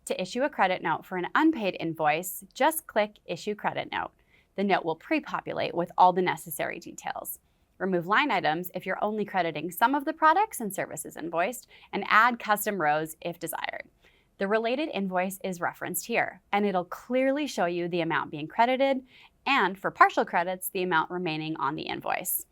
To issue a credit note for an unpaid invoice, just click Issue Credit Note. The note will pre-populate with all the necessary details. Remove line items if you're only crediting some of the products and services invoiced, and add custom rows if desired. The related invoice is referenced here, and it'll clearly show you the amount being credited, and for partial credits, the amount remaining on the invoice.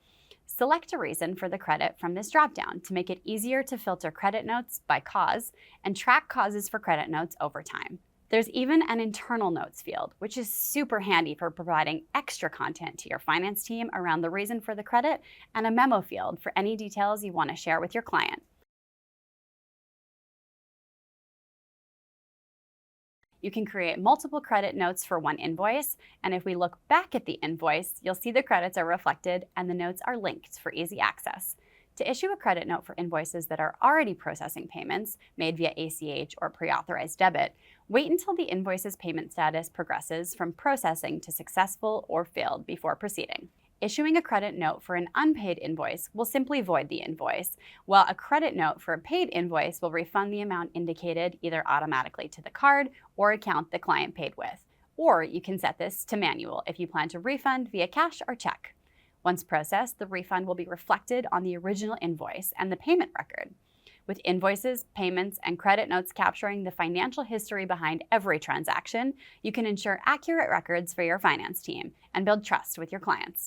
Select a reason for the credit from this dropdown to make it easier to filter credit notes by cause and track causes for credit notes over time. There's even an internal notes field, which is super handy for providing extra content to your finance team around the reason for the credit, and a memo field for any details you want to share with your client. You can create multiple credit notes for one invoice, and if we look back at the invoice, you'll see the credits are reflected and the notes are linked for easy access. To issue a credit note for invoices that are already processing payments made via ACH or pre-authorized debit, wait until the invoice's payment status progresses from processing to successful or failed before proceeding. Issuing a credit note for an unpaid invoice will simply void the invoice, while a credit note for a paid invoice will refund the amount indicated either automatically to the card or account the client paid with. Or you can set this to manual if you plan to refund via cash or check. Once processed, the refund will be reflected on the original invoice and the payment record. With invoices, payments, and credit notes capturing the financial history behind every transaction, you can ensure accurate records for your finance team and build trust with your clients.